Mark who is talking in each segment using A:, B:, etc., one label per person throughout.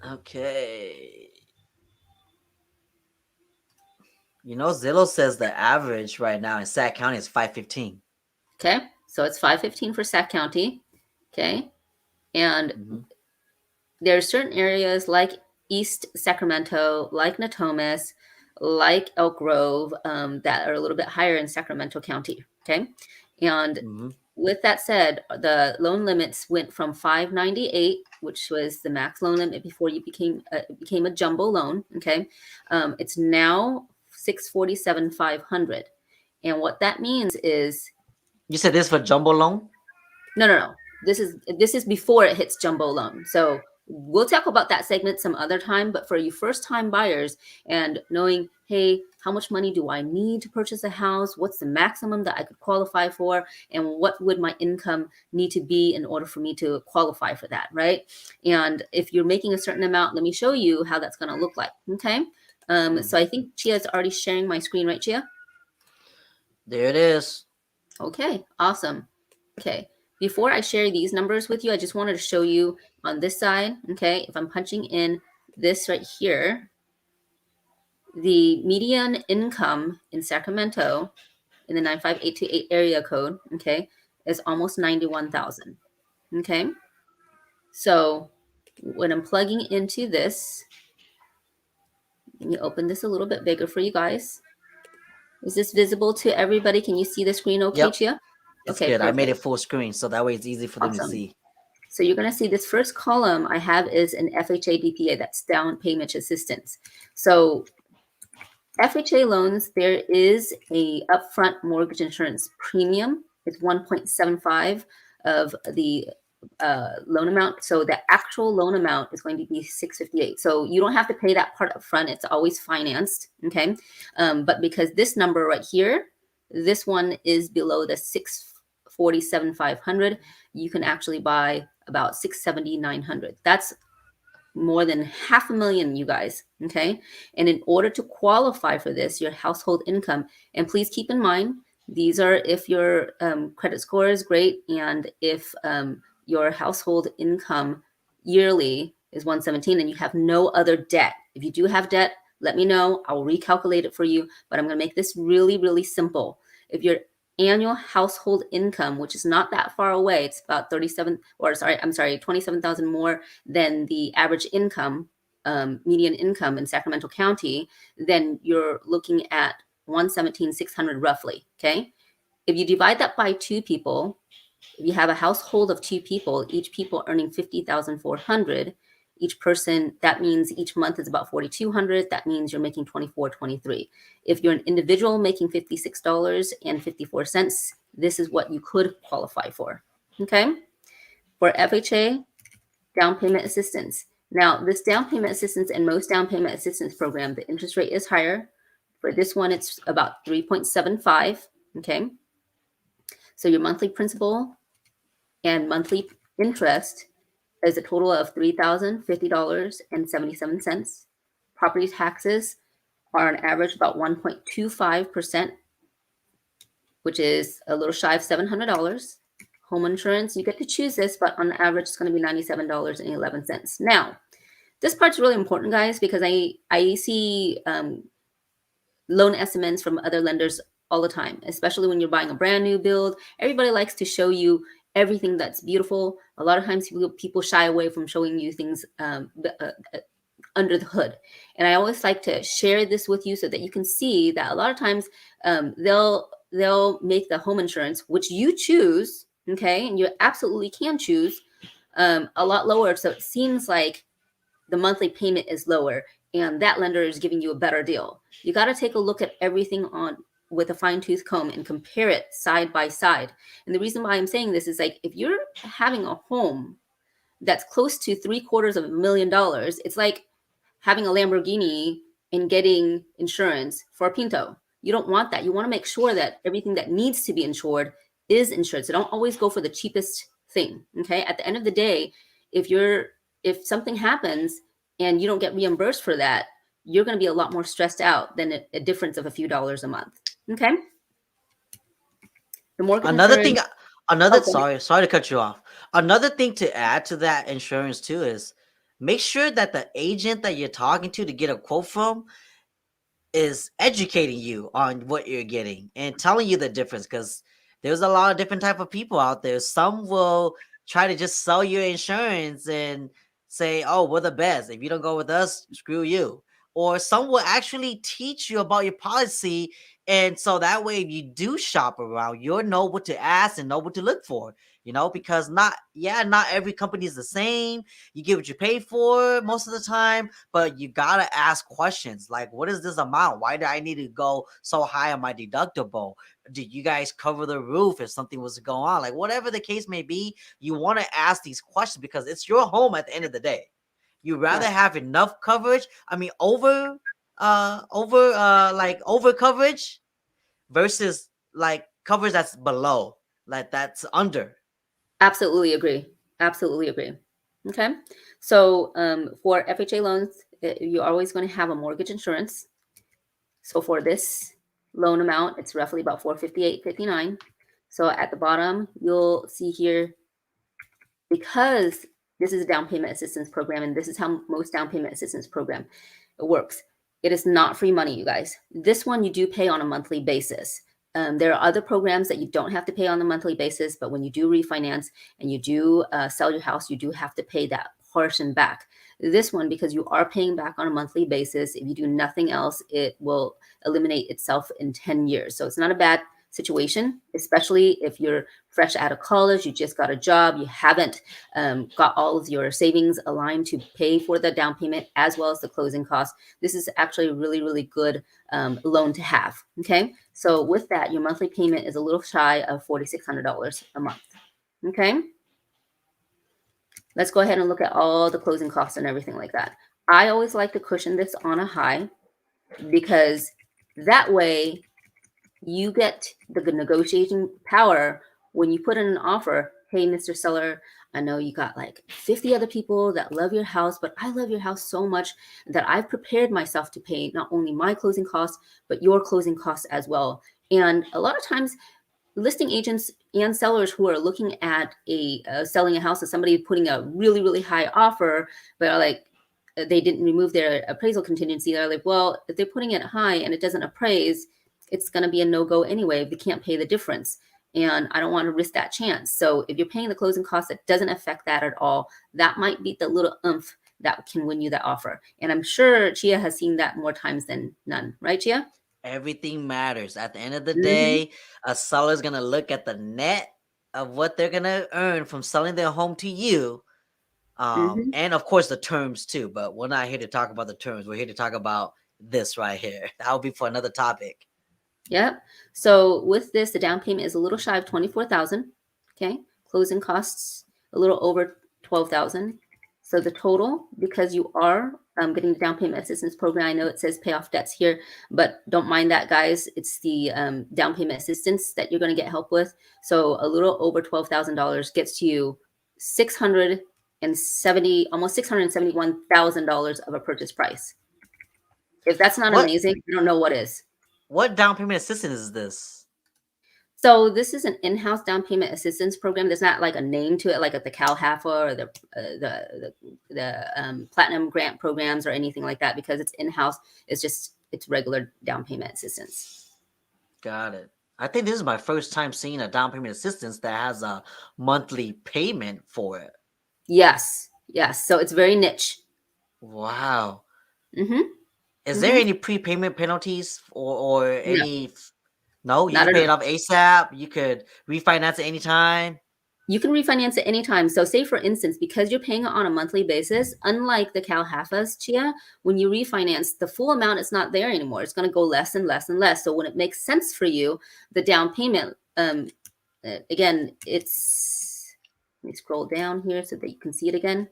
A: Okay. Zillow says the average right now in Sac County is 515.
B: Okay, so it's 515 for Sac County. Okay, and there are certain areas like East Sacramento, like Natomas, like Elk Grove, that are a little bit higher in Sacramento County. Okay, and with that said, the loan limits went from 598, which was the max loan limit before you became a jumbo loan. Okay, it's now 647 500, and what that means is,
A: you said this for jumbo loan?
B: no. This is before it hits jumbo loan. So we'll talk about that segment some other time. But for you first time buyers and knowing, hey, how much money do I need to purchase a house? What's the maximum that I could qualify for? And what would my income need to be in order for me to qualify for that, right? And if you're making a certain amount, let me show you how that's going to look like. Okay. So I think Chia is already sharing my screen, right, Chia?
A: There it is.
B: Okay, awesome. Okay. Before I share these numbers with you, I just wanted to show you on this side, okay, if I'm punching in this right here, the median income in Sacramento in the 95828 area code, okay, is almost 91,000. Okay. So when I'm plugging into this, let me open this a little bit bigger for you guys. Is this visible to everybody? Can you see the screen okay,
A: Yep.
B: Chia?
A: It's
B: Okay,
A: good.
B: perfect.
A: I made it full screen, so that way it's easy for them to see.
B: So you're going to see this first column I have is an FHA DPA, that's down payment assistance. So FHA loans, there is a upfront mortgage insurance premium. It's 1.75 of the loan amount. So the actual loan amount is going to be 658. So you don't have to pay that part up front. It's always financed. Okay. But because this number right here, this one is below the 647 500, you can actually buy about 670 900. That's more than $500,000, you guys. Okay. And in order to qualify for this, your household income, and please keep in mind, these are if your credit score is great and if your household income yearly is 117 and you have no other debt. If you do have debt, let me know. I'll recalculate it for you, but I'm going to make this really, really simple. If your annual household income, which is not that far away, it's about 27,000 more than the average income, median income in Sacramento County, then you're looking at 117,600 roughly. Okay. If you divide that by two people, if you have a household of two people, each people earning 50,400, each person, that means each month is about 4,200. That means you're making 24.23. If you're an individual making $56.54, this is what you could qualify for. Okay. For FHA, down payment assistance. Now, this down payment assistance and most down payment assistance program, the interest rate is higher. For this one, it's about 3.75. Okay. So your monthly principal and monthly interest is a total of $3,050.77. Property taxes are on average about 1.25%, which is a little shy of $700. Home insurance, you get to choose this, but on average, it's going to be $97.11. Now, this part's really important, guys, because I see loan estimates from other lenders all the time, especially when you're buying a brand new build. Everybody likes to show you everything that's beautiful. A lot of times people shy away from showing you things under the hood. And I always like to share this with you so that you can see that a lot of times they'll make the home insurance, which you choose, okay, and you absolutely can choose, a lot lower. So it seems like the monthly payment is lower and that lender is giving you a better deal. You got to take a look at everything on with a fine-tooth comb and compare it side by side. And the reason why I'm saying this is, like, if you're having a home that's close to $750,000, it's like having a Lamborghini and getting insurance for a Pinto. You don't want that. You want to make sure that everything that needs to be insured is insured. So don't always go for the cheapest thing. Okay. At the end of the day, if something happens and you don't get reimbursed for that, you're going to be a lot more stressed out than a difference of a few dollars a month. Okay. The mortgage
A: sorry to cut you off. Another thing to add to that insurance too is make sure that the agent that you're talking to get a quote from is educating you on what you're getting and telling you the difference, because there's a lot of different type of people out there. Some will try to just sell your insurance and say, oh, we're the best, if you don't go with us, screw you. Or some will actually teach you about your policy, and so that way if you do shop around, you'll know what to ask and know what to look for, because not every company is the same. You get what you pay for most of the time, but you gotta ask questions like, what is this amount? Why do I need to go so high on my deductible? Did you guys cover the roof if something was to go on? Like, whatever the case may be, you want to ask these questions because it's your home at the end of the day. You'd rather
B: Right.
A: have enough coverage. I mean, over coverage versus like coverage that's below, like that's under.
B: Absolutely agree. Absolutely agree. Okay. So for FHA loans, you're always going to have a mortgage insurance. So for this loan amount, it's roughly about $458.59. So at the bottom, you'll see here, because this is a down payment assistance program, and this is how most down payment assistance program works. It is not free money, you guys. This one you do pay on a monthly basis. There are other programs that you don't have to pay on a monthly basis, but when you do refinance and you do sell your house, you do have to pay that portion back. This one, because you are paying back on a monthly basis, if you do nothing else, it will eliminate itself in 10 years. So it's not a bad situation, especially if you're fresh out of college, you just got a job, you haven't got all of your savings aligned to pay for the down payment as well as the closing costs. This is actually a really, really good loan to have. Okay. So with that, your monthly payment is a little shy of $4,600 a month. Okay. Let's go ahead and look at all the closing costs and everything like that. I always like to cushion this on a high, because that way you get the negotiating power when you put in an offer. Hey, Mr. Seller, I know you got like 50 other people that love your house, but I love your house so much that I've prepared myself to pay not only my closing costs, but your closing costs as well. And a lot of times, listing agents and sellers who are looking at selling a house, as somebody putting a really, really high offer, but are like, they didn't remove their appraisal contingency. They're like, well, if they're putting it high and it doesn't appraise, it's going to be a no-go anyway if they can't pay the difference. And I don't want to risk that chance. So if you're paying the closing costs, it doesn't affect that at all. That might be the little oomph that can win you that offer. And I'm sure Chia has seen that more times than none. Right, Chia?
A: Everything matters. At the end of the
B: Mm-hmm.
A: day, a seller's gonna look at the net of what they're gonna earn from selling their home to you.
B: Mm-hmm.
A: And of course the terms too, but we're not here to talk about the terms. We're here to talk about this right here. That'll be for another topic.
B: Yep. So with this, the down payment is a little shy of 24,000. Okay. Closing costs a little over 12,000. So the total, because you are getting the down payment assistance program, I know it says pay off debts here, but don't mind that, guys. It's the down payment assistance that you're going to get help with. So a little over $12,000 gets you 670, almost $671,000 of a purchase price. If that's not
A: What
B: amazing, I don't know what is.
A: what down payment assistance is this?
B: So this is an in-house down payment assistance program. There's not like a name to it, like at the CalHFA or the Platinum Grant programs or anything like that, because it's in-house. It's regular down payment assistance.
A: Got it. I think this is my first time seeing a down payment assistance that has a monthly payment for it.
B: Yes, yes. So it's very niche.
A: Wow.
B: Mm-hmm.
A: Is there
B: Mm-hmm.
A: any prepayment penalties or
B: No,
A: any? No, you
B: not
A: can
B: at
A: pay
B: all.
A: it off ASAP. You could refinance at any time.
B: You can refinance at any time. So say for instance, because you're paying it on a monthly basis, unlike the CalHFAs, Chia, when you refinance, the full amount is not there anymore. It's going to go less and less and less. So when it makes sense for you, the down payment, again, let me scroll down here so that you can see it again.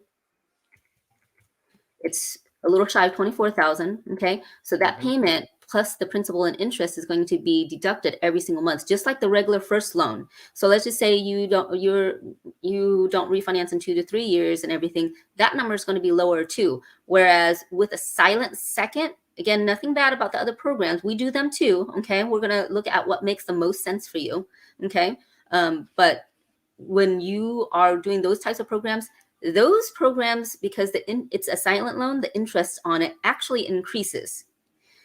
B: It's a little shy of 24,000. Okay. So that
A: Hmm.
B: payment plus the principal and interest is going to be deducted every single month, just like the regular first loan. So let's just say you don't refinance in 2 to 3 years and everything. That number is going to be lower too. Whereas with a silent second, again, nothing bad about the other programs. We do them too. Okay. We're going to look at what makes the most sense for you. Okay. But when you are doing those types of programs, Those programs, because it's a silent loan, the interest on it actually increases.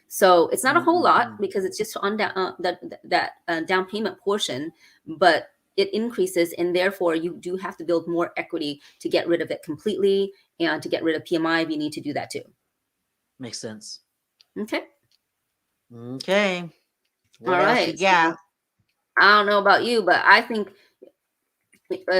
B: So it's not a whole lot because it's just on that down payment portion, but it increases, and therefore you do have to build more equity to get rid of it completely, and to get rid of PMI, you need to do that too.
A: Makes sense.
B: Okay.
A: Okay. What
B: All
A: else
B: right.
A: you got?
B: So, I don't know about you, but I think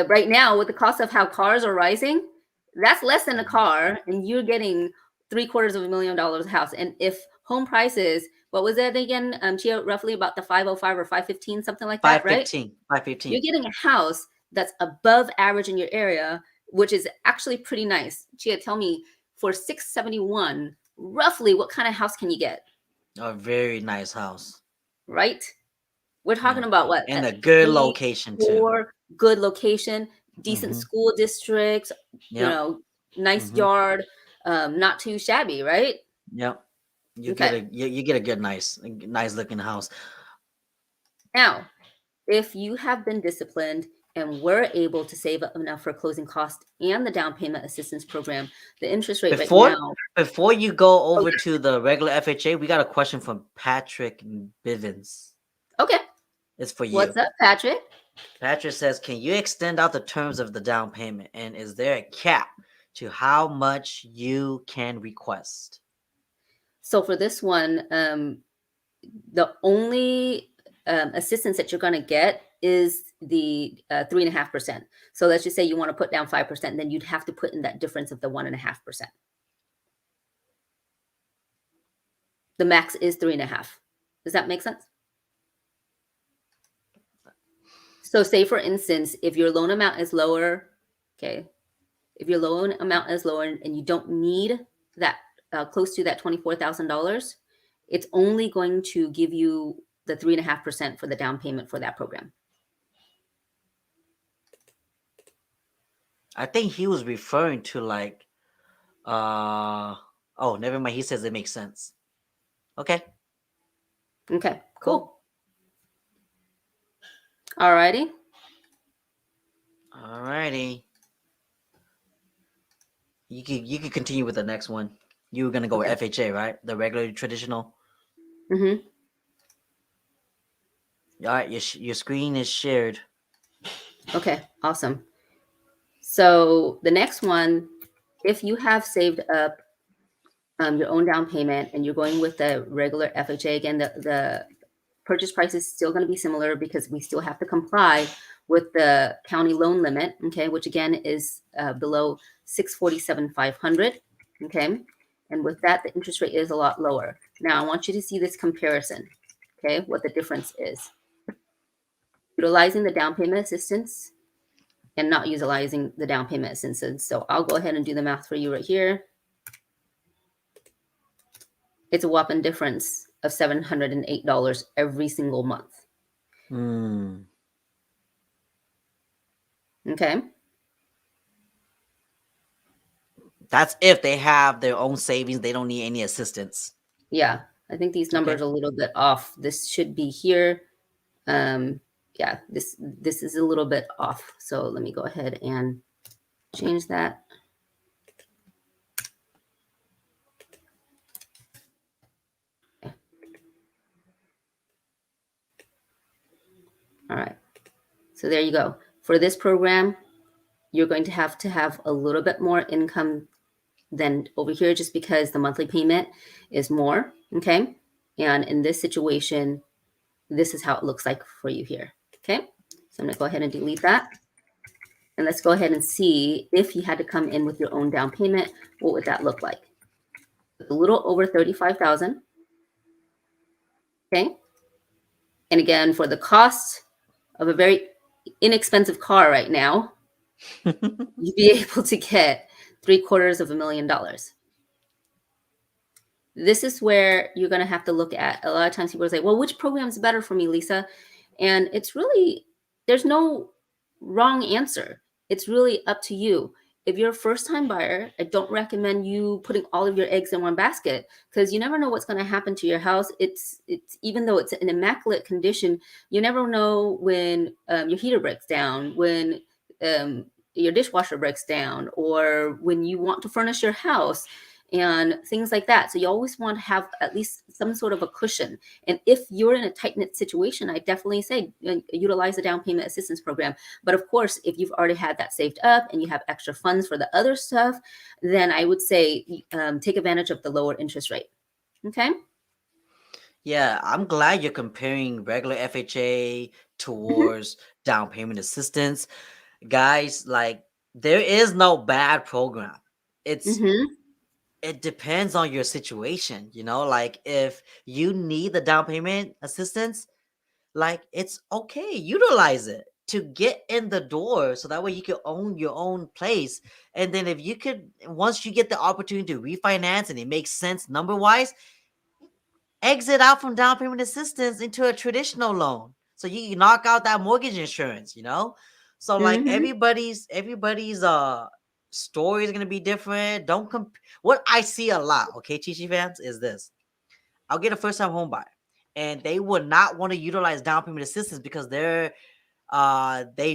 B: right now, with the cost of how cars are rising, that's less than a car, and you're getting $750,000 a house. And if home prices, what was that again, Chia, roughly about the 505 or 515, something like that, right?
A: 515.
B: You're
A: 515.
B: getting a house that's above average in your area, which is actually pretty nice. Chia, tell me, for 671, roughly what kind of house can you get?
A: A very nice house.
B: Right? We're talking
A: Yeah.
B: about what?
A: And a
B: At
A: good
B: 3,
A: location too.
B: 4, good location, decent
A: Mm-hmm.
B: school districts,
A: Yep.
B: nice
A: Mm-hmm.
B: yard, not too shabby, right?
A: Yep. You
B: Okay.
A: get a good nice looking house.
B: Now, if you have been disciplined and were able to save up enough for closing costs and the down payment assistance program, the interest rate right now.
A: Before you go
B: Oh,
A: over to the regular FHA, we got a question from Patrick Bivens.
B: okay.
A: It's for you.
B: What's up, Patrick?
A: Patrick says, can you extend out the terms of the down payment? And is there a cap to how much you can request?
B: So for this one, the only assistance that you're going to get is the 3.5%. So let's just say you want to put down 5%, then you'd have to put in that difference of the 1.5%. The max is 3.5. Does that make sense? So say, for instance, if your loan amount is lower, okay, if your loan amount is lower and you don't need that close to that $24,000, it's only going to give you the 3.5% for the down payment for that program.
A: I think he was referring to like, oh, never mind. He says it makes sense. Okay.
B: Okay, cool. Alrighty.
A: Alrighty. You could continue with the next one. You were gonna go with FHA, right? The regular traditional.
B: Mm-hmm.
A: All right, your screen is shared.
B: Okay, awesome. So the next one, if you have saved up your own down payment and you're going with the regular FHA, again, the purchase price is still going to be similar because we still have to comply with the county loan limit, okay, which again is below 647,500, okay, and with that the interest rate is a lot lower. Now I want you to see this comparison, okay, what the difference is. Utilizing the down payment assistance and not utilizing the down payment assistance. So I'll go ahead and do the math for you right here. It's a whopping difference of $708 every single month. Okay.
A: That's if they have their own savings. They don't need any assistance.
B: Yeah, I think these numbers are a little bit off. This should be here. Yeah, this is a little bit off. So let me go ahead and change that. Okay. All right. So there you go. For this program, you're going to have a little bit more income than over here just because the monthly payment is more, okay? And in this situation, this is how it looks like for you here, okay? So I'm gonna go ahead and delete that. And let's go ahead and see if you had to come in with your own down payment, what would that look like? A little over 35,000, okay? And again, for the cost of a very inexpensive car right now, you'd be able to get $750,000. This is where you're going to have to look at. A lot of times people say, well, which program is better for me, Lisa? And it's really, there's no wrong answer. It's really up to you. If you're a first-time buyer, I don't recommend you putting all of your eggs in one basket because you never know what's going to happen to your house. It's even though it's in immaculate condition, you never know when your heater breaks down, when your dishwasher breaks down, or when you want to furnish your house and things like that. So you always want to have at least some sort of a cushion. And if you're in a tight knit situation, I definitely say utilize the down payment assistance program. But of course, if you've already had that saved up and you have extra funds for the other stuff, then I would say take advantage of the lower interest rate. Okay.
A: Yeah, I'm glad you're comparing regular FHA
B: Mm-hmm.
A: towards down payment assistance. Guys, like there is no bad program. It's
B: Mm-hmm.
A: it depends on your situation, like if you need the down payment assistance, like it's okay, utilize it to get in the door so that way you can own your own place. And then if you could, once you get the opportunity to refinance and it makes sense number wise, exit out from down payment assistance into a traditional loan so you can knock out that mortgage insurance. So like
B: Mm-hmm.
A: everybody's story is gonna be different. Don't what I see a lot, okay, Chichi fans, is this. I'll get a first time home buyer and they would not want to utilize down payment assistance because they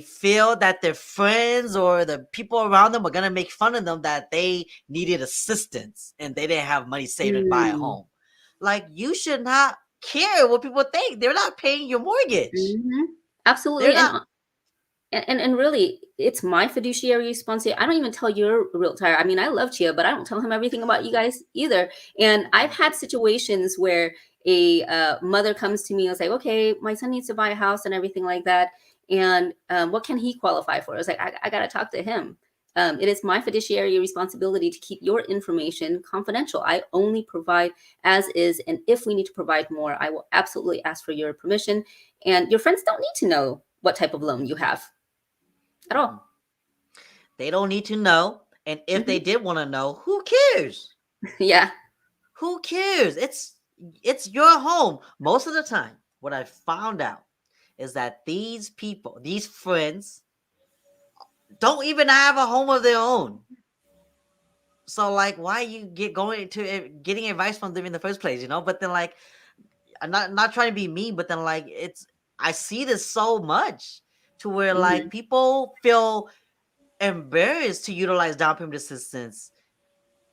A: feel that their friends or the people around them are gonna make fun of them that they needed assistance and they didn't have money saved to buy a
B: Mm-hmm.
A: home. Like you should not care what people think. They're not paying your mortgage.
B: Mm-hmm.
A: They're
B: Absolutely.
A: not.
B: And really, it's my fiduciary responsibility. I don't even tell your realtor. I mean, I love Chia, but I don't tell him everything about you guys either. And I've had situations where a mother comes to me and is like, okay, my son needs to buy a house and everything like that. And what can he qualify for? I was like, I got to talk to him. It is my fiduciary responsibility to keep your information confidential. I only provide as is. And if we need to provide more, I will absolutely ask for your permission. And your friends don't need to know what type of loan you have at all.
A: They don't need to know. And if they
B: Hmm.
A: did want to know, who cares?
B: Yeah.
A: Who cares? It's your home. Most of the time, what I found out is that these people, these friends, don't even have a home of their own. So like, why you getting advice from them in the first place? But then like, I'm not trying to be mean, but then like, I see this so much to where like
B: Hmm.
A: people feel embarrassed to utilize down payment assistance,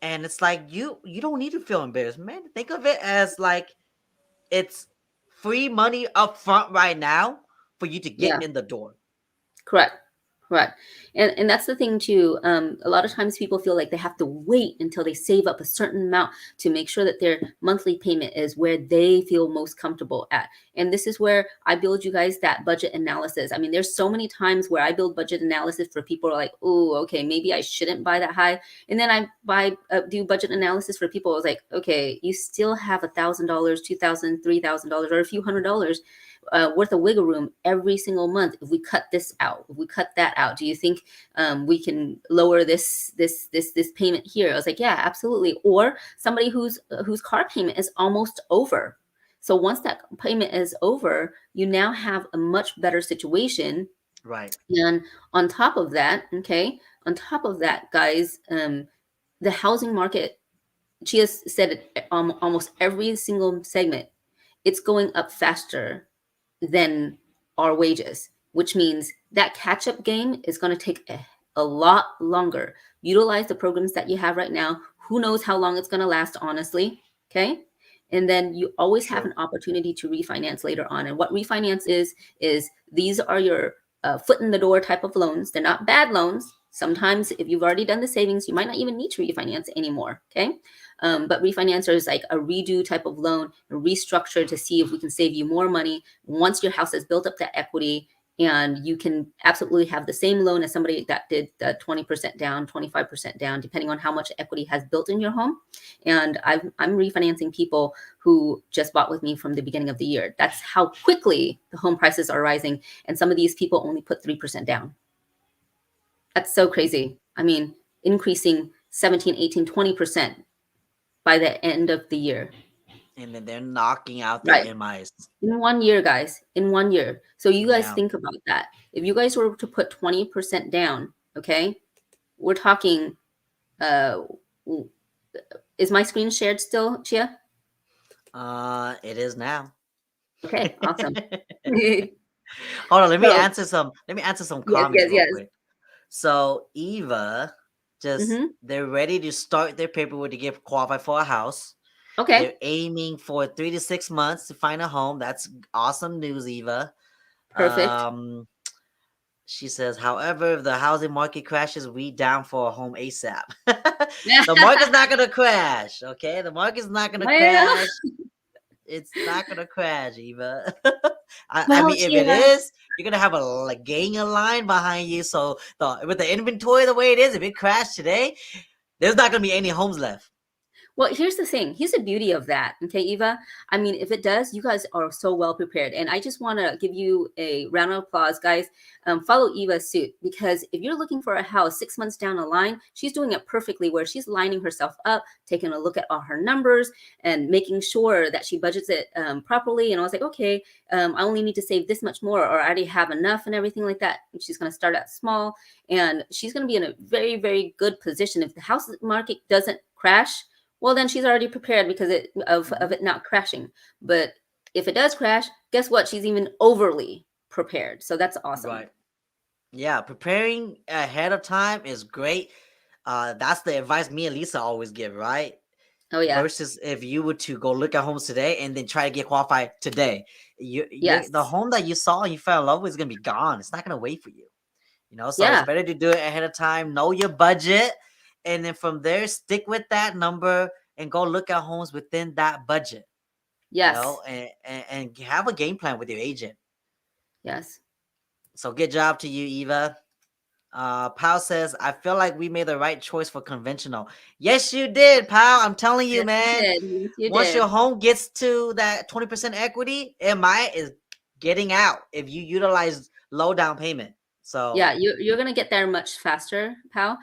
A: and it's like you don't need to feel embarrassed, man. Think of it as like it's free money up front right now for you to get
B: Yeah.
A: in the door.
B: Correct. Correct. And that's the thing too. A lot of times people feel like they have to wait until they save up a certain amount to make sure that their monthly payment is where they feel most comfortable at. And this is where I build you guys that budget analysis. I mean, there's so many times where I build budget analysis for people who are like, oh, okay, maybe I shouldn't buy that high. And then I do budget analysis for people. I was like, okay, you still have $1,000, $2,000, $3,000, or a few $100 worth of wiggle room every single month. If we cut this out, if we cut that out, do you think we can lower this payment here? I was like, yeah, absolutely. Or somebody whose car payment is almost over. So once that payment is over, you now have a much better situation.
A: Right.
B: And on top of that, okay, on top of that, guys, the housing market, Chia said it almost every single segment, it's going up faster than our wages, which means that catch up game is going to take a lot longer. Utilize the programs that you have right now. Who knows how long it's going to last, honestly? Okay. And then you always have
A: True.
B: an opportunity to refinance later on. And what refinance is these are your foot in the door type of loans. They're not bad loans. Sometimes, if you've already done the savings, you might not even need to refinance anymore. Okay. But refinancer is like a redo type of loan, a restructure to see if we can save you more money once your house has built up that equity, and you can absolutely have the same loan as somebody that did the 20% down, 25% down, depending on how much equity has built in your home. And I'm refinancing people who just bought with me from the beginning of the year. That's how quickly the home prices are rising. And some of these people only put 3% down. That's so crazy. I mean, increasing 17, 18, 20% by the end of the year.
A: And then they're knocking out their
B: Right.
A: MIs.
B: In 1 year, guys, in 1 year. So you guys
A: Yeah.
B: think about that. If you guys were to put 20% down, okay, we're talking, uh, is my screen shared still, Chia?
A: It is now.
B: Okay, awesome.
A: Hold on, let me
B: So,
A: answer some
B: yes,
A: comments
B: yes,
A: real
B: yes.
A: quick. So Eva, just
B: Mm-hmm.
A: they're ready to start their paperwork to get qualified for a house.
B: Okay.
A: They're aiming for 3 to 6 months to find a home. That's awesome news, Eva.
B: Perfect.
A: She says, however, if the housing market crashes, we down for a home ASAP. The market's not gonna crash, okay? The market's not gonna
B: Well,
A: crash. It's not gonna crash, Eva. I
B: well,
A: mean, if it
B: Chia.
A: is, you're gonna have a gang of line behind you. So with the inventory the way it is, if it crashed today, there's not gonna be any homes left.
B: Well, here's the thing. Here's the beauty of that. Okay, Eva. I mean, if it does, you guys are so well prepared. And I just want to give you a round of applause, guys. Follow Eva's suit, because if you're looking for a house 6 months down the line, she's doing it perfectly, where she's lining herself up, taking a look at all her numbers and making sure that she budgets it properly. And I was like, okay, I only need to save this much more, or I already have enough and everything like that. And she's going to start out small, and she's going to be in a very, very good position. If the house market doesn't crash, well, then she's already prepared because of it not crashing. But if it does crash, guess what? She's even overly prepared. So that's awesome.
A: Right. Yeah, preparing ahead of time is great. That's the advice me and Lisa always give, right?
B: Oh yeah.
A: Versus if you were to go look at homes today and then try to get qualified today,
B: Yes.
A: the home that you saw and you fell in love with is gonna be gone. It's not gonna wait for you. So
B: Yeah.
A: it's better to do it ahead of time. Know your budget, and then from there, stick with that number and go look at homes within that budget.
B: Yes.
A: And have a game plan with your agent.
B: Yes.
A: So good job to you, Eva. Pal says, I feel like we made the right choice for conventional. Yes, you did, Pal. I'm telling you,
B: Yes,
A: man.
B: you did. Yes, you
A: Once
B: did.
A: your home gets to that 20% equity, MI is getting out if you utilize low down payment. So
B: Yeah, you're gonna get there much faster, pal.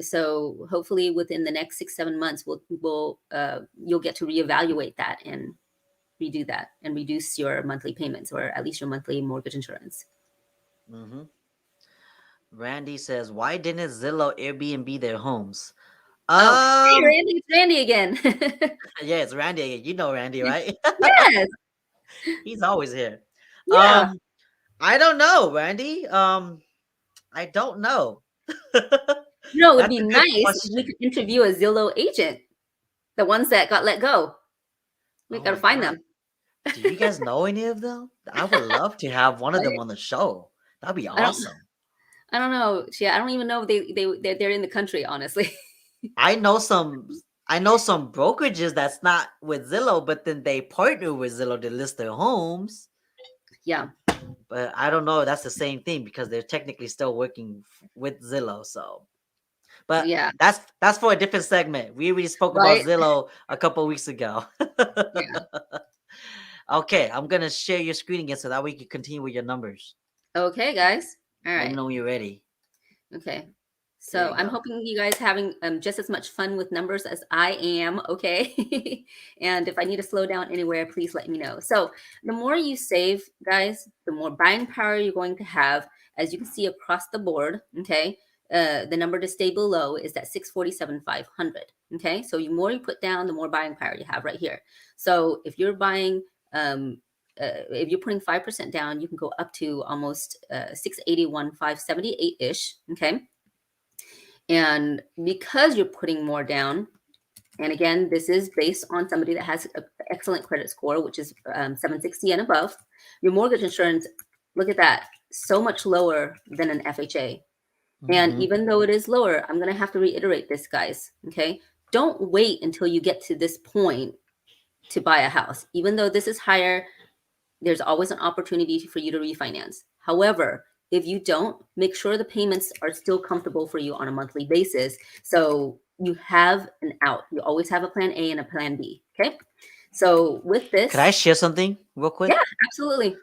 B: So hopefully within the next 6-7 months, you'll get to reevaluate that and redo that and reduce your monthly payments, or at least your monthly mortgage insurance.
A: Mm-hmm. Randy says, why didn't Zillow Airbnb their homes?
B: Hey, Randy, it's Randy again.
A: Yeah, it's Randy again. You know Randy, right?
B: Yes.
A: He's always here.
B: Yeah.
A: I don't know, Randy. I don't know.
B: No, it would
A: That's
B: be
A: a good
B: nice if we
A: question.
B: could interview a Zillow agent, the ones that got let go. We
A: Oh
B: gotta
A: my
B: find
A: God.
B: them.
A: Do you guys know any of them? I would love to have one of them
B: Right?
A: on the show. That'd be
B: I don't.
A: awesome.
B: I don't know. Yeah, I don't even know if they're in the country. Honestly.
A: I know some. I know some brokerages that's not with Zillow, but then they partner with Zillow to list their homes.
B: Yeah.
A: But I don't know if that's the same thing because they're technically still working with Zillow. So, but
B: Yeah.
A: that's for a different segment. We already spoke about
B: Right.
A: Zillow a couple weeks ago.
B: Yeah.
A: Okay, I'm gonna share your screen again so that we can continue with your numbers.
B: Okay, guys. All
A: Let me
B: right.
A: know when you're ready.
B: Okay.
A: There
B: So
A: you
B: I'm
A: go.
B: hoping you guys having just as much fun with numbers as I am. Okay. And if I need to slow down anywhere, please let me know. So the more you save, guys, the more buying power you're going to have. As you can see across the board, okay, the number to stay below is that 647,500. Okay, so the more you put down, the more buying power you have right here. So if you're buying, if you're putting 5% down, you can go up to almost 681,578 ish. Okay, and because you're putting more down, and again, this is based on somebody that has an excellent credit score, which is 760 and above, your mortgage insurance, look at that, so much lower than an FHA. And
A: Mm-hmm.
B: even though it is lower, I'm going to have to reiterate this, guys. Okay. Don't wait until you get to this point to buy a house. Even though this is higher, there's always an opportunity for you to refinance. However, if you don't, make sure the payments are still comfortable for you on a monthly basis. So you have an out. You always have a plan A and a plan B. Okay. So with this,
A: Could I share something real quick?
B: yeah, absolutely.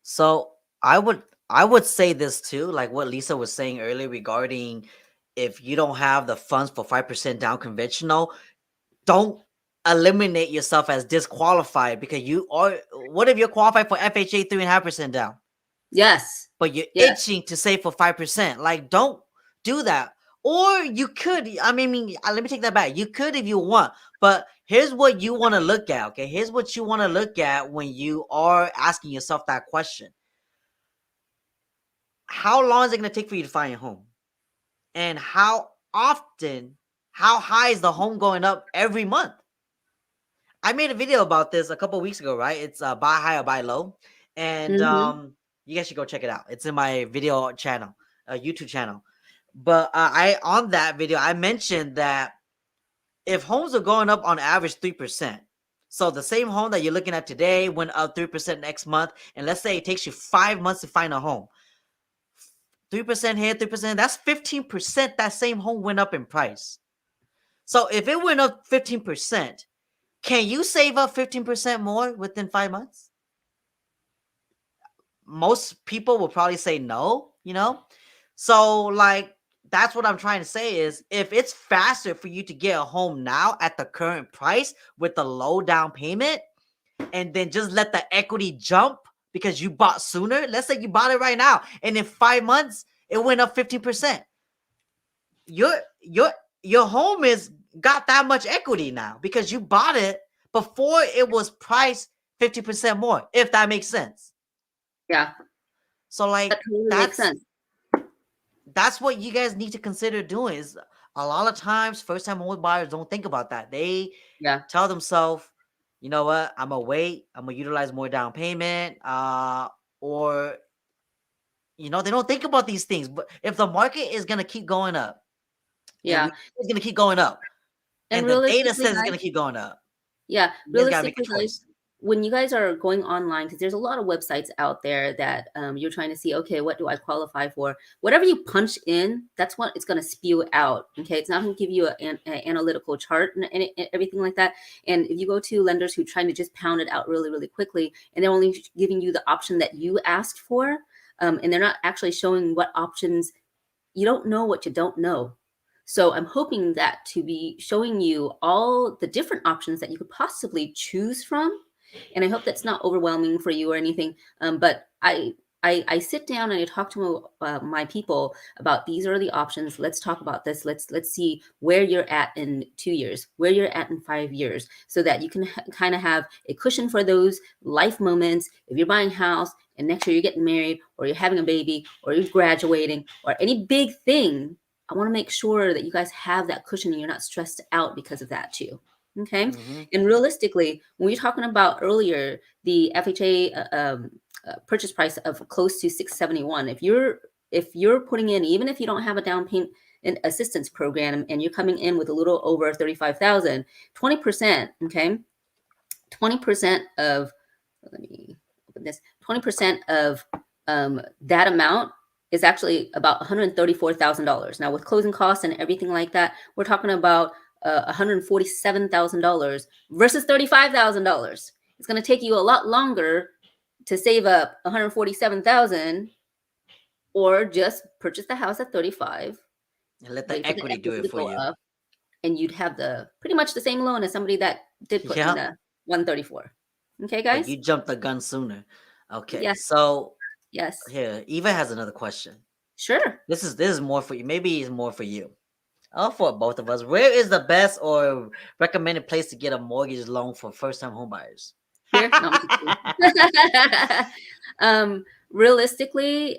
A: So I would say this too, like what Lisa was saying earlier regarding if you don't have the funds for 5% down conventional, don't eliminate yourself as disqualified because you are. What if you're qualified for FHA 3.5% down,
B: Yes.
A: but you're
B: Yes.
A: itching to save for 5%? Like, don't do that. Or you could. I mean, let me take that back. You could if you want, but here's what you want to look at. Okay, here's what you want to look at when you are asking yourself that question. how long is it going to take for you to find a home? And how often, how high is the home going up every month? I made a video about this a couple weeks ago, right? It's buy high or buy low. And
B: Mm-hmm.
A: you guys should go check it out. It's in my video channel, YouTube channel. But I on that video, I mentioned that if homes are going up on average 3%, so the same home that you're looking at today went up 3% next month, and let's say it takes you 5 months to find a home. 3% here, 3%, that's 15% that same home went up in price. So if it went up 15%, can you save up 15% more within 5 months? Most people will probably say no, you know? So, like, that's what I'm trying to say is if it's faster for you to get a home now at the current price with the low down payment and then just let the equity jump because you bought sooner. Let's say you bought it right now and in 5 months it went up 15%. Your your home is got that much equity now because you bought it before it was priced 50% more, if that makes sense.
B: Yeah.
A: So like
B: That totally makes sense.
A: that's what you guys need to consider doing. Is a lot of times first time home buyers don't think about that. They tell themselves, you know what, I'm gonna wait, I'm gonna utilize more down payment, or they don't think about these things. But if the market is gonna keep going up, and we it's gonna keep going up,
B: And
A: and the data
B: realistically,
A: says it's
B: guys,
A: gonna keep going up,
B: yeah,
A: you guys gotta make a
B: realistically, guys,
A: choice.
B: when you guys are going online, because there's a lot of websites out there that you're trying to see, okay, what do I qualify for? Whatever you punch in, that's what it's going to spew out. Okay, it's not going to give you an analytical chart and everything like that. And if you go to lenders who are trying to just pound it out really, really quickly, and they're only giving you the option that you asked for, and they're not actually showing what options, you don't know what you don't know. So I'm hoping that to be showing you all the different options that you could possibly choose from. And I hope that's not overwhelming for you or anything. But I sit down and I talk to my people about these are the options. Let's talk about this. Let's see where you're at in 2 years, where you're at in 5 years, so that you can kind of have a cushion for those life moments. If you're buying a house and next year you're getting married or you're having a baby or you're graduating or any big thing, I want to make sure that you guys have that cushion and you're not stressed out because of that too. Okay.
A: Mm-hmm.
B: And realistically, when we were talking about earlier, the FHA purchase price of close to 671, if you're putting in, even if you don't have a down payment assistance program and you're coming in with a little over 35,000, 20%, okay, 20% of, let me open this, 20% of that amount is actually about $134,000. Now with closing costs and everything like that, we're talking about $147,000 versus $35,000. It's going to take you a lot longer to save up $147,000, or just purchase the house at 35
A: And let the equity do it for you.
B: up, and you'd have the pretty much the same loan as somebody that did put in the 134. Okay, guys?
A: But you jumped the gun sooner. Okay.
B: Yes.
A: So
B: Yes.
A: here, Eva has another question.
B: Sure.
A: This is more for you. Maybe it's more for you. For both of us. Where is the best or recommended place to get a mortgage loan for first-time homebuyers?
B: Here? No, realistically,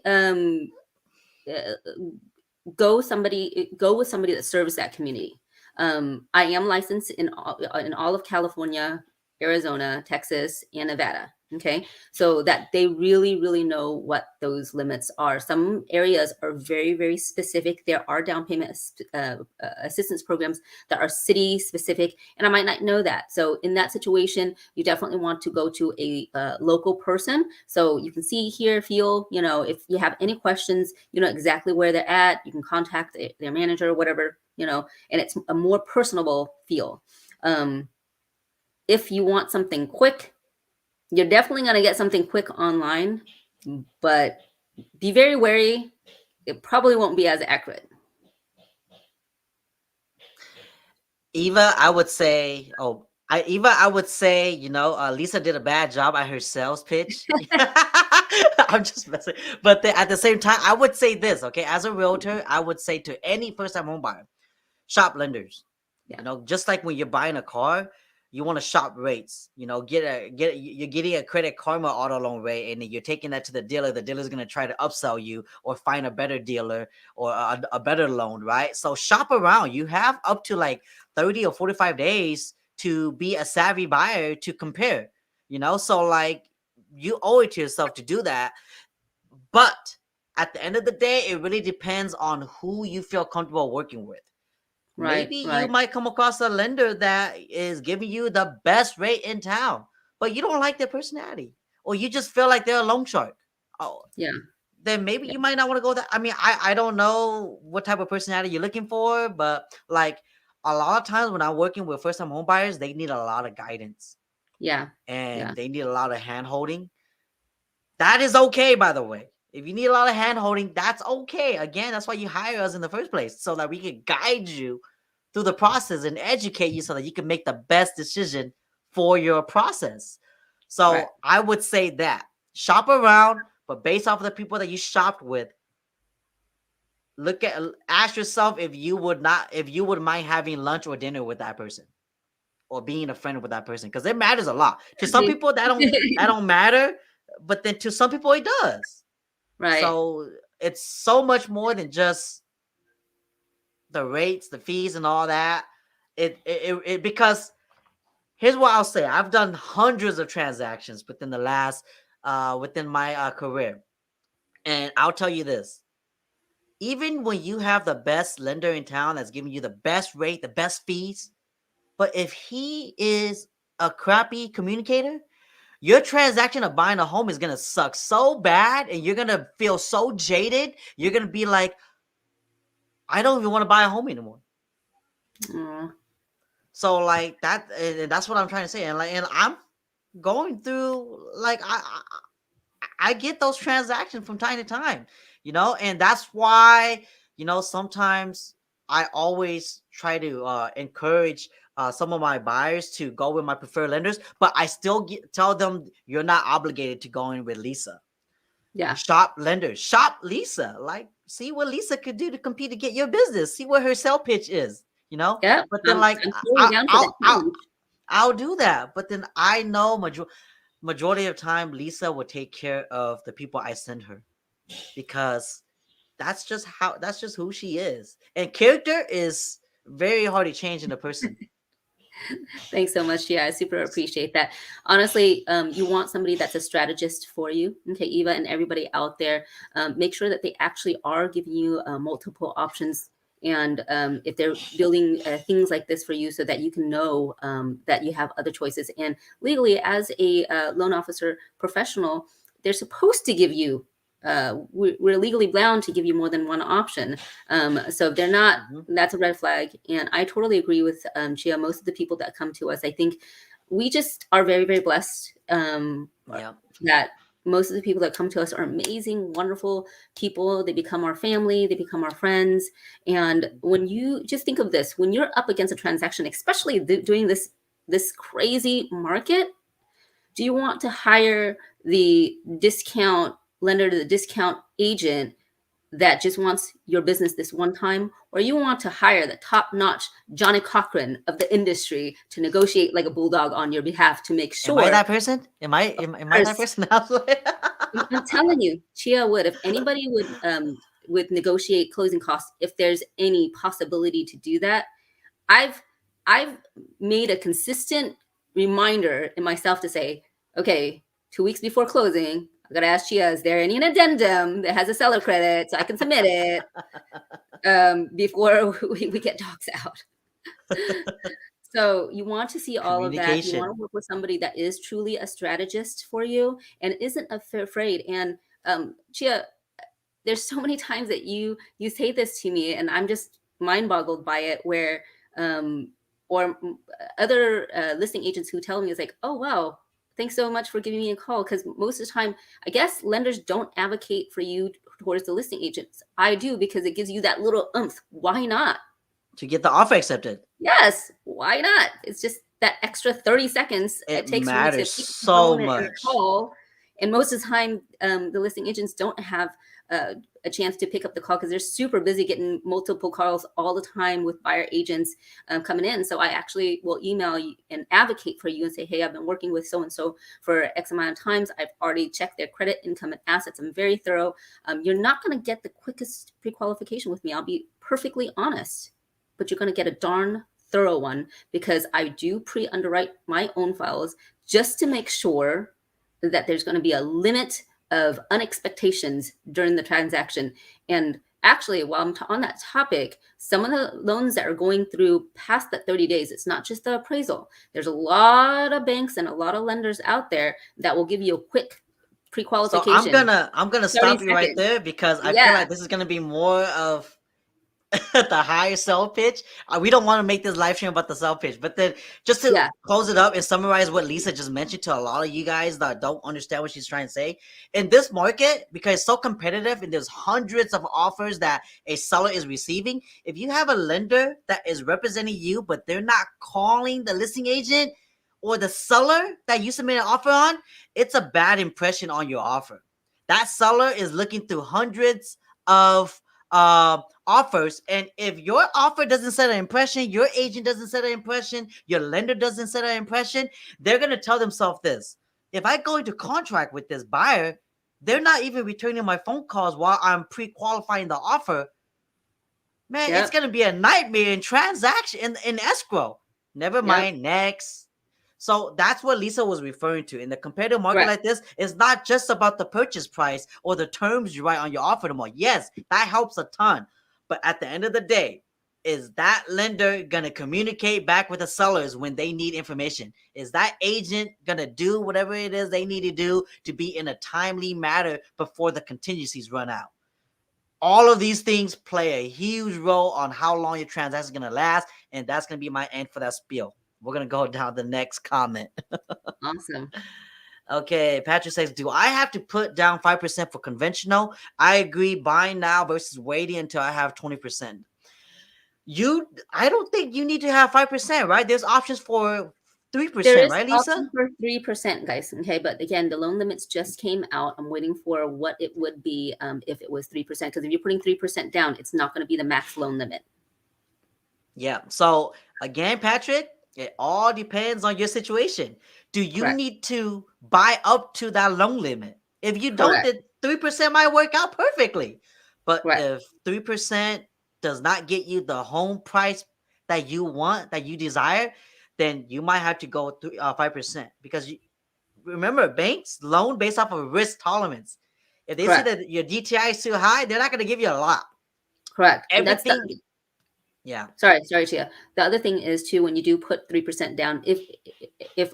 B: go with somebody that serves that community. I am licensed in all of California, Arizona, Texas, and Nevada. Okay, so that they really know what those limits are. Some areas are very, very specific. There are down payment assistance programs that are city specific, and I might not know that. So in that situation, you definitely want to go to a local person, so you can see, hear, feel. If you have any questions, you know exactly where they're at. You can contact their manager or whatever. And it's a more personable feel. If you want something quick, you're definitely going to get something quick online, but be very wary. It probably won't be as accurate.
A: Eva, I would say, Lisa did a bad job at her sales pitch. I'm just messing. But at the same time, I would say this, okay? As a realtor, I would say to any first-time home buyer, shop lenders.
B: Yeah.
A: Just like when you're buying a car, you want to shop rates, you're getting a Credit Karma auto loan rate, and then you're taking that to the dealer. The dealer's going to try to upsell you or find a better dealer or a better loan, right? So shop around. You have up to like 30 or 45 days to be a savvy buyer to compare, so like you owe it to yourself to do that. But at the end of the day, it really depends on who you feel comfortable working with. Maybe you might come across a lender that is giving you the best rate in town, but you don't like their personality, or you just feel like they're a loan shark. Oh,
B: Yeah.
A: Then maybe you might not want to go that. I mean, I don't know what type of personality you're looking for, but like a lot of times when I'm working with first-time home buyers, they need a lot of guidance.
B: Yeah.
A: And they need a lot of hand holding. That is okay, by the way. If you need a lot of hand holding, that's okay. Again, that's why you hire us in the first place, so that we can guide you through the process and educate you so that you can make the best decision for your process. So I would say that shop around, but based off of the people that you shopped with, ask yourself if you would mind having lunch or dinner with that person, or being a friend with that person, because it matters a lot. To some people that don't matter, but then to some people it does.
B: Right.
A: So it's so much more than just the rates, the fees, and all that. It because here's what I'll say: I've done hundreds of transactions within my career, and I'll tell you this: even when you have the best lender in town that's giving you the best rate, the best fees, but if he is a crappy communicator, your transaction of buying a home is going to suck so bad, and you're going to feel so jaded. You're going to be like, I don't even want to buy a home anymore. So like that, and that's what I'm trying to say. And I'm going through, like, I get those transactions from time to time, and that's why, sometimes I always try to encourage some of my buyers to go with my preferred lenders, but I still tell them you're not obligated to go in with Lisa.
B: Yeah.
A: Shop lenders, shop Lisa. Like, see what Lisa could do to compete to get your business. See what her sell pitch is,
B: Yeah.
A: But then, like, I'll do that. But then I know majority of time Lisa will take care of the people I send her, because that's just who she is. And character is very hard to change in a person.
B: Thanks so much, Chia. I super appreciate that. Honestly, you want somebody that's a strategist for you. Okay, Eva and everybody out there, make sure that they actually are giving you multiple options. And if they're building things like this for you, so that you can know that you have other choices. And legally, as a loan officer professional, they're supposed to give you, we're legally bound to give you more than one option. So if they're not, that's a red flag. And I totally agree with Chia. Most of the people that come to us, I think we just are very, very blessed that most of the people that come to us are amazing, wonderful people. They become our family, they become our friends. And when you just think of this, when you're up against a transaction, especially during this crazy market, do you want to hire the discount lender, to the discount agent that just wants your business this one time, or you want to hire the top-notch Johnny Cochran of the industry to negotiate like a bulldog on your behalf to make sure?
A: Am I that person? Am I that person?
B: I'm telling you, Chia would. If anybody would negotiate closing costs, if there's any possibility to do that, I've made a consistent reminder in myself to say, okay, 2 weeks before closing, I gotta ask Chia, is there any addendum that has a seller credit so I can submit it before we get docs out? So you want to see all of that. You want to work with somebody that is truly a strategist for you and isn't afraid. And Chia, there's so many times that you say this to me, and I'm just mind boggled by it, where or other listing agents who tell me, it's like, oh, wow, thanks so much for giving me a call. Because most of the time, I guess lenders don't advocate for you towards the listing agents. I do, because it gives you that little oomph. Why not?
A: To get the offer accepted.
B: Yes, why not? It's just that extra 30 seconds
A: it
B: takes
A: matters
B: me to pick
A: so much.
B: And call And most of the time, the listing agents don't have a chance to pick up the call because they're super busy getting multiple calls all the time with buyer agents coming in. So I actually will email you and advocate for you and say, hey, I've been working with so-and-so for X amount of times. I've already checked their credit, income, and assets. I'm very thorough. You're not going to get the quickest pre-qualification with me. I'll be perfectly honest, but you're going to get a darn thorough one because I do pre-underwrite my own files just to make sure that there's going to be a limit of unexpectations during the transaction. And actually, while I'm on that topic, some of the loans that are going through past that 30 days, it's not just the appraisal. There's a lot of banks and a lot of lenders out there that will give you a quick pre-qualification.
A: So I'm gonna stop you right there because I feel like this is gonna be more of the higher sell pitch. We don't want to make this live stream about the sell pitch, but then just to close it up and summarize what Lisa just mentioned to a lot of you guys that don't understand what she's trying to say. In this market, because it's so competitive and there's hundreds of offers that a seller is receiving, if you have a lender that is representing you, but they're not calling the listing agent or the seller that you submit an offer on, it's a bad impression on your offer. That seller is looking through hundreds of offers, and if your offer doesn't set an impression, your agent doesn't set an impression, your lender doesn't set an impression, they're going to tell themselves this: if I go into contract with this buyer, they're not even returning my phone calls while I'm pre-qualifying the offer. Man, it's going to be a nightmare in transaction in escrow. Never mind. Next. So that's what Lisa was referring to. In the competitive market like this, it's not just about the purchase price or the terms you write on your offer tomorrow. Yes, that helps a ton. But at the end of the day, is that lender going to communicate back with the sellers when they need information? Is that agent going to do whatever it is they need to do to be in a timely manner before the contingencies run out? All of these things play a huge role on how long your transaction is going to last. And that's going to be my end for that spiel. We're going to go down the next comment.
B: Awesome.
A: Okay, Patrick says, do I have to put down 5% for conventional? I agree, buying now versus waiting until I have 20%. I don't think you need to have 5%, right? There's options for 3%, right, Lisa?
B: Option for 3%, guys. Okay, but again, the loan limits just came out. I'm waiting for what it would be if it was 3%. Because if you're putting 3% down, it's not going to be the max loan limit.
A: Yeah. So again, Patrick, it all depends on your situation. Do you need to buy up to that loan limit? If you don't, then 3% might work out perfectly. But if 3% does not get you the home price that you want, that you desire, then you might have to go 5%. Because remember, banks loan based off of risk tolerance. If they see that your DTI is too high, they're not going to give you a lot.
B: Correct.
A: Everything.
B: Yeah. Sorry, Chia. The other thing is too, when you do put 3% down, if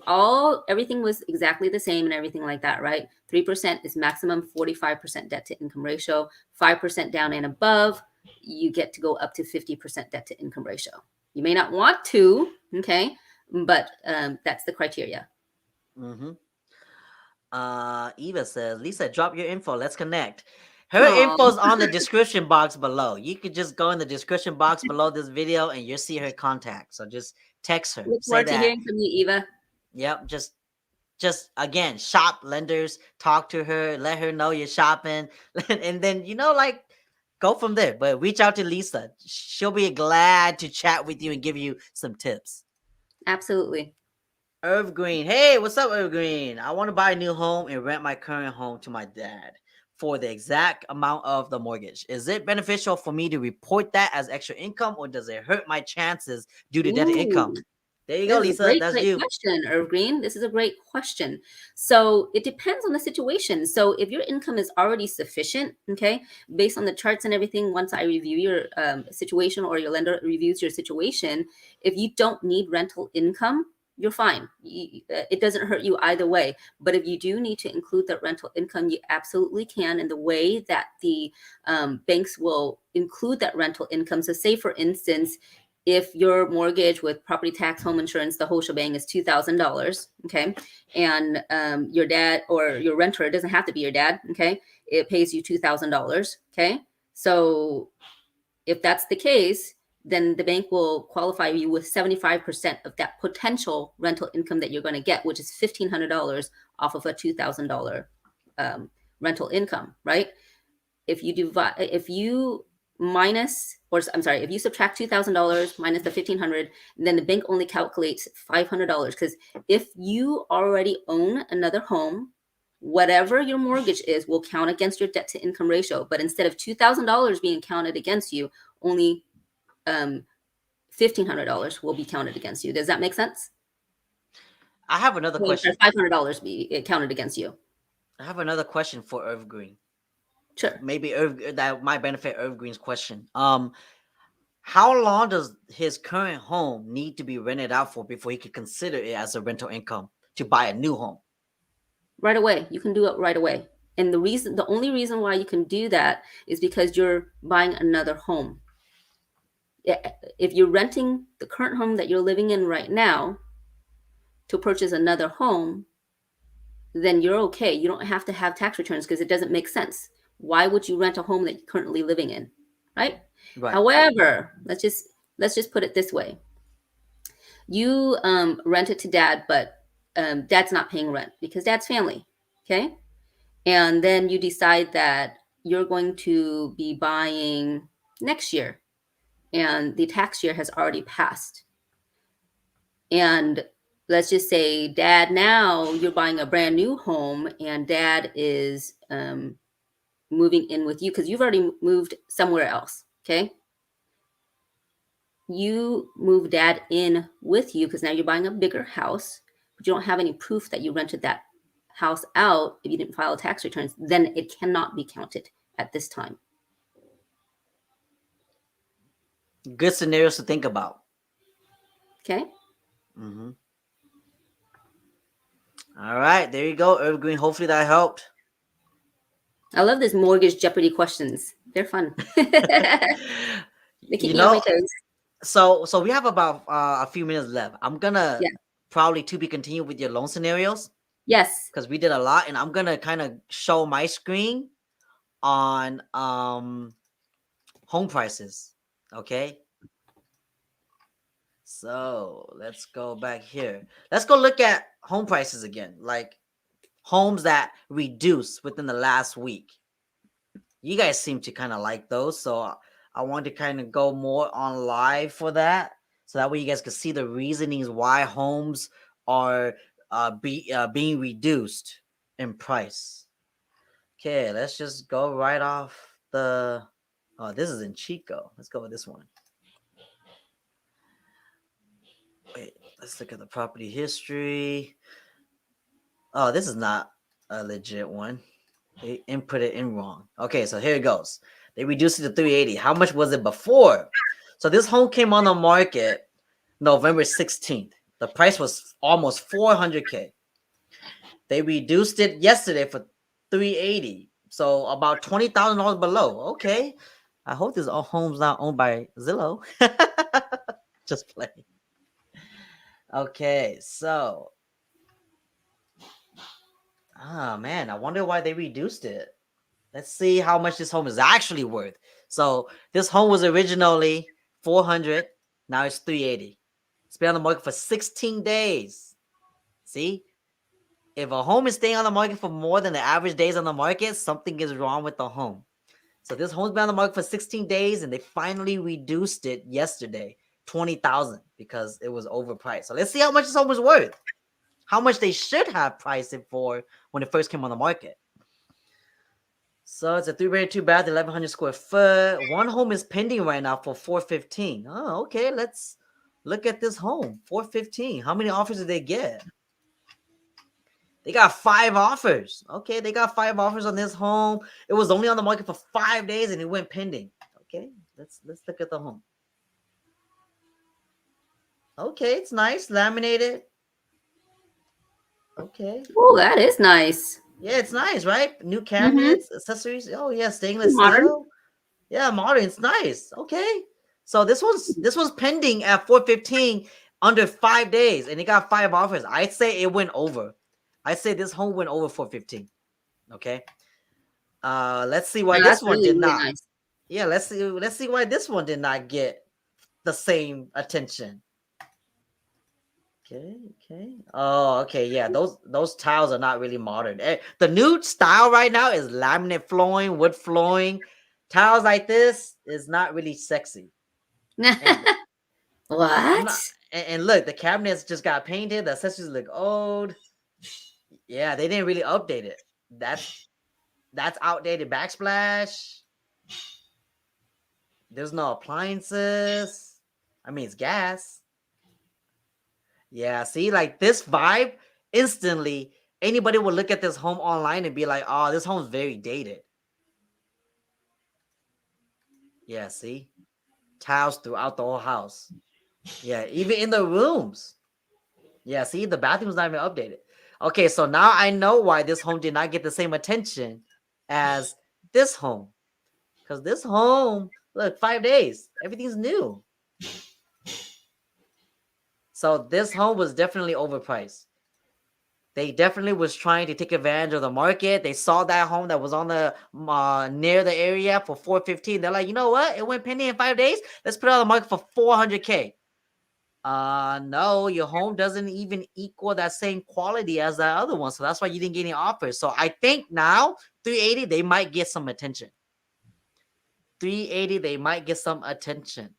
B: everything was exactly the same and everything like that, right? 3% is maximum 45% debt to income ratio. 5% down and above, you get to go up to 50% debt to income ratio. You may not want to, okay, but that's the criteria.
A: Mm-hmm. Eva says, Lisa, drop your info. Let's connect. Her info's on the description box below. You could just go in the description box below this video and you'll see her contact. So just text her.
B: Look forward to hearing from you, Eva.
A: Yep. Just again, shop lenders, talk to her, let her know you're shopping, and then go from there. But reach out to Lisa. She'll be glad to chat with you and give you some tips.
B: Absolutely.
A: Irv Green. Hey, what's up, Irv Green? I want to buy a new home and rent my current home to my dad for the exact amount of the mortgage. Is it beneficial for me to report that as extra income, or does it hurt my chances due to debt to income? There you go, Lisa. That's you.
B: Great question, Irv Green. This is a great question. So it depends on the situation. So if your income is already sufficient, okay, based on the charts and everything, once I review your situation or your lender reviews your situation, if you don't need rental income, you're fine. It doesn't hurt you either way. But if you do need to include that rental income, you absolutely can. And the way that the banks will include that rental income. So say, for instance, if your mortgage with property tax, home insurance, the whole shebang is $2,000, okay, and your dad or your renter, it doesn't have to be your dad, okay, it pays you $2,000, okay. So if that's the case, then the bank will qualify you with 75% of that potential rental income that you're going to get, which is $1,500 off of a $2,000 rental income, right? If you subtract $2,000 minus the $1,500, then the bank only calculates $500, because if you already own another home, whatever your mortgage is will count against your debt to income ratio. But instead of $2,000 being counted against you, only $1,500 will be counted against you. Does that make sense?
A: I have another question.
B: $500 be counted against you.
A: I have another question for Irv Green.
B: Sure.
A: Maybe that might benefit Irv Green's question. How long does his current home need to be rented out for before he could consider it as a rental income to buy a new home?
B: Right away. You can do it right away. And the only reason why you can do that is because you're buying another home. If you're renting the current home that you're living in right now to purchase another home, then you're okay. You don't have to have tax returns because it doesn't make sense. Why would you rent a home that you're currently living in, right?
A: Right.
B: However, let's just put it this way. You rent it to dad, but dad's not paying rent because dad's family, okay? And then you decide that you're going to be buying next year, and the tax year has already passed. And let's just say dad, now you're buying a brand new home and dad is moving in with you because you've already moved somewhere else, okay? You move dad in with you because now you're buying a bigger house, but you don't have any proof that you rented that house out. If you didn't file tax returns, then it cannot be counted at this time.
A: Good scenarios to think about.
B: Okay.
A: Mm-hmm. All right, there you go, Irv Green. Hopefully that helped.
B: I love this mortgage Jeopardy questions. They're fun. They keep me on my toes.
A: So we have about a few minutes left. I'm gonna probably to be continued with your loan scenarios.
B: Yes.
A: Because we did a lot, and I'm gonna kind of show my screen on home prices. Okay. So let's go back here. Let's go look at home prices again, like homes that reduced within the last week. You guys seem to kind of like those, so I want to kind of go more on live for that, so that way you guys can see the reasonings why homes are being reduced in price. Okay, let's just go right off the. Oh, this is in Chico. Let's go with this one. Wait, let's look at the property history. Oh, this is not a legit one. They input it in wrong. Okay, so here it goes. They reduced it to 380. How much was it before? So this home came on the market November 16th. The price was almost $400K. They reduced it yesterday for 380. So about $20,000 below. Okay. I hope this home's not owned by Zillow. Just playing. Okay, so man, I wonder why they reduced it. Let's see how much this home is actually worth. So this home was originally 400. Now it's 380. It's been on the market for 16 days. See? If a home is staying on the market for more than the average days on the market, something is wrong with the home. So this home's been on the market for 16 days, and they finally reduced it yesterday, $20,000, because it was overpriced. So let's see how much this home was worth. How much they should have priced it for when it first came on the market. So it's a 3-bedroom, 2-bath, 1,100 square foot. One home is pending right now for $415. Oh, okay. Let's look at this home. $415. How many offers did they get? They got 5 offers. Okay, they got 5 offers on this home. It was only on the market for 5 days and it went pending. Okay, let's look at the home. Okay, it's nice, laminated. Okay.
B: Oh, that is nice.
A: Yeah, it's nice, right? New cabinets, accessories. Oh yeah, stainless
B: Modern.
A: steel. Yeah, modern. It's nice. Okay. So this one's pending at 415 under 5 days, and it got 5 offers. I'd say it went over. I'd say this home went over 415. Okay. Let's see why this one
B: really,
A: did
B: really
A: not.
B: nice.
A: Yeah, let's see why this one did not get the same attention. Okay. Oh, okay. Yeah, those tiles are not really modern. The new style right now is laminate flooring, wood flooring. Tiles like this is not really sexy. And I'm not.
B: What?
A: And look, the cabinets just got painted. The accessories look old. Yeah, they didn't really update it. That's outdated backsplash. There's no appliances. I mean, it's gas. Yeah, see, like this vibe, instantly, anybody would look at this home online and be like, oh, this home's very dated. Yeah, see? Tiles throughout the whole house. Yeah, even in the rooms. Yeah, see, the bathroom's not even updated. Okay, so now I know why this home did not get the same attention as this home. Because this home, look, 5 days, everything's new. So this home was definitely overpriced. They definitely was trying to take advantage of the market. They saw that home that was on the near the area for 415. They're like, you know what? It went pending in 5 days. Let's put it on the market for 400K. No, your home doesn't even equal that same quality as that other one. So that's why you didn't get any offers. So I think now 380, they might get some attention. 380, they might get some attention.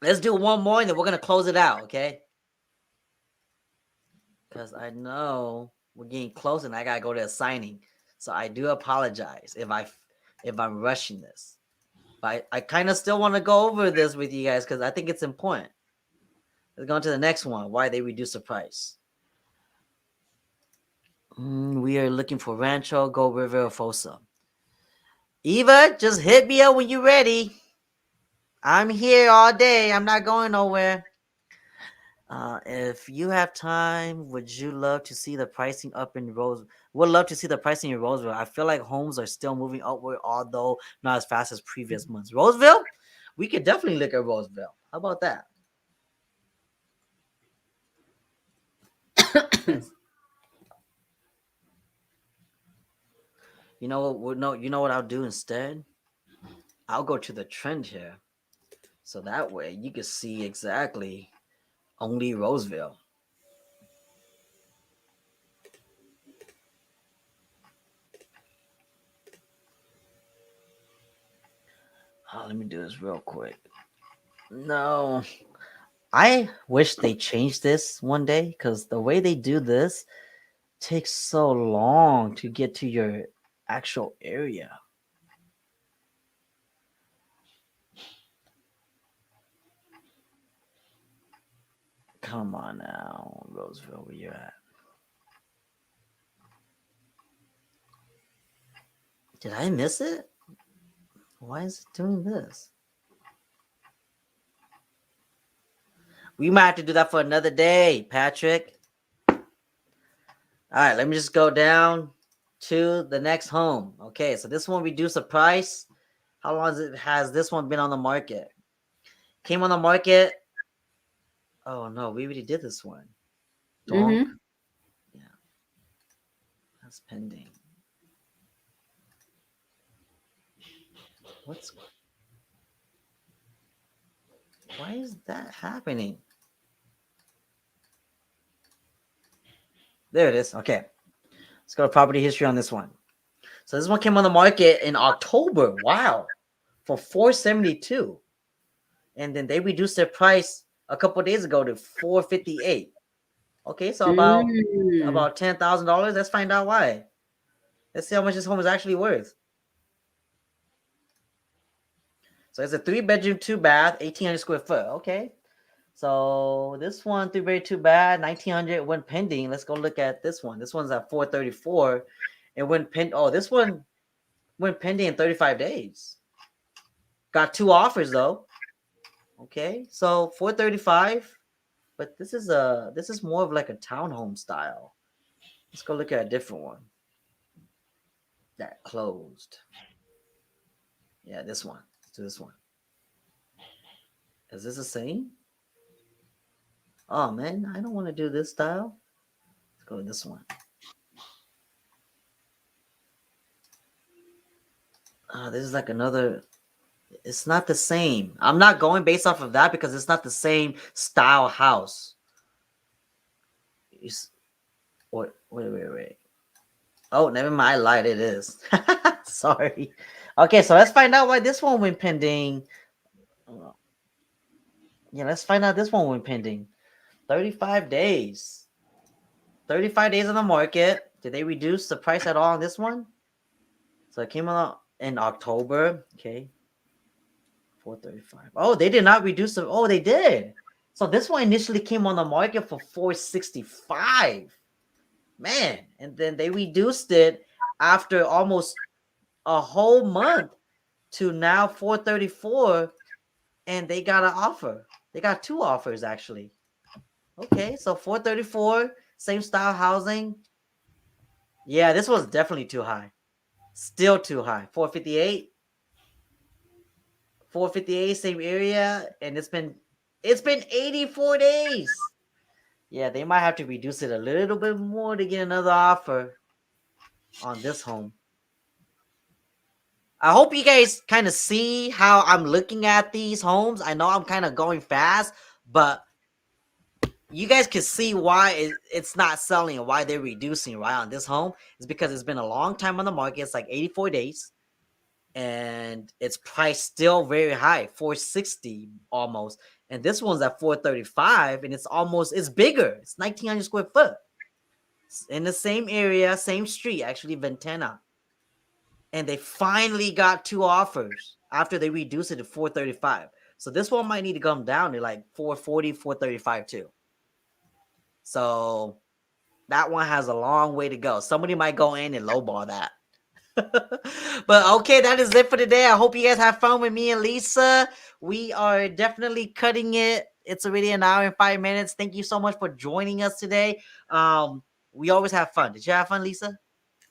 A: Let's do one more and then we're gonna close it out, okay? Because I know we're getting close and I gotta go to a signing. So I do apologize if I'm rushing this. But I kind of still want to go over this with you guys because I think it's important. Let's go on to the next one. Why they reduce the price. We are looking for Rancho, Go River, or Fosa. Eva, just hit me up when you're ready. I'm here all day. I'm not going nowhere. If you have time, would you love to see the pricing up in Rose? Would love to see the pricing in Roseville. I feel like homes are still moving upward, although not as fast as previous months. Roseville, we could definitely look at Roseville. How about that? You know what? No, you know what I'll do instead? I'll go to the trend here, so that way you can see exactly only Roseville. Let me do this real quick. No, I wish they changed this one day because the way they do this takes so long to get to your actual area. Come on now, Roseville, where you at? Did I miss it? Why is it doing this? We might have to do that for another day, Patrick. All right, let me just go down to the next home. Okay, so this one reduced the price. How long has this one been on the market? Came on the market. Oh no, we already did this one. Donk.
B: Mm-hmm.
A: Yeah, that's pending. Why is that happening? There it is. Okay. Let's go to property history on this one. So this one came on the market in October. Wow. For 472. And then they reduced their price a couple days ago to 458. Okay, so about $10,000. Let's find out why. Let's see how much this home is actually worth. So it's a 3-bedroom, 2-bath, 1,800 square foot. Okay. So this one, 3-bedroom, 2-bath, 1,900 went pending. Let's go look at this one. This one's at 434. It went pending. Oh, this one went pending in 35 days. Got 2 offers though. Okay, so 435. But this is more of like a townhome style. Let's go look at a different one that closed. Yeah, this one. Let's do this one. Is this the same? Oh man, I don't want to do this style. Let's go with this one. This is like another. It's not the same. I'm not going based off of that because it's not the same style house. Wait. Oh, never mind. I lied. It is. Sorry. Okay, so let's find out why this one went pending. Yeah, let's find out this one went pending. 35 days. 35 days on the market. Did they reduce the price at all on this one? So it came out in October. Okay. 435. Oh, they did not reduce the. Oh, they did. So this one initially came on the market for 465. Man, and then they reduced it after almost a whole month to now 434, and they got an offer. They got two offers actually. Okay, so 434, same style housing. Yeah, this was definitely too high. Still too high. 458. 458, same area, and it's been 84 days. Yeah, they might have to reduce it a little bit more to get another offer on this home. I hope you guys kind of see how I'm looking at these homes. I know I'm kind of going fast, but you guys can see why it's not selling and why they're reducing right on this home. It's because it's been a long time on the market. It's like 84 days. And its price still very high, 460 almost. And this one's at 435, and it's bigger. It's 1,900 square foot. It's in the same area, same street, actually, Ventana. And they finally got two offers after they reduced it to 435. So this one might need to come down to like 440, 435 too. So that one has a long way to go. Somebody might go in and lowball that. But okay, that is it for today. I hope you guys have fun with me and Lisa. We are definitely cutting it. It's already an hour and 5 minutes. Thank you so much for joining us today. We always have fun. Did you have fun, Lisa?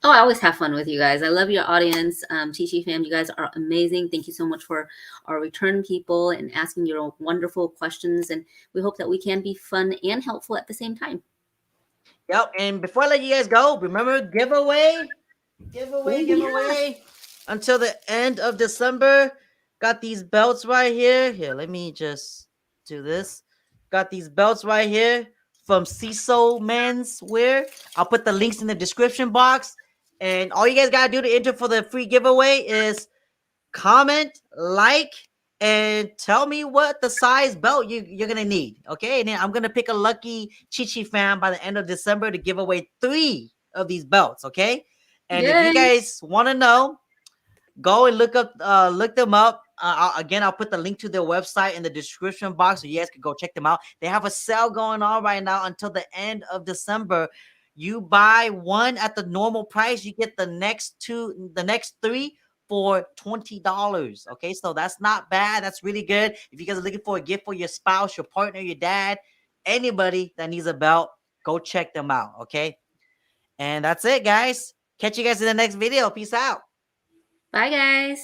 B: Oh, I always have fun with you guys. I love your audience. Chi fam, you guys are amazing. Thank you so much for our return people and asking your wonderful questions. And we hope that we can be fun and helpful at the same time.
A: Yep. And before I let you guys go, remember giveaway until the end of December. Got these belts right here. Here, let me just do this. Got these belts right here from CISO Men's Wear. I'll put the links in the description box. And all you guys gotta do to enter for the free giveaway is comment, like, and tell me what the size belt you're gonna need. Okay, and then I'm gonna pick a lucky Chi fan by the end of December to give away 3 of these belts. Okay, and if you guys want to know, go and look them up. I'll put the link to their website in the description box so you guys can go check them out. They have a sale going on right now until the end of December. You buy one at the normal price, you get the next 3 for $20. Okay, so that's not bad. That's really good. If you guys are looking for a gift for your spouse, your partner, your dad, anybody that needs a belt, go check them out. Okay, and that's it, guys. Catch you guys in the next video. Peace out.
B: Bye, guys.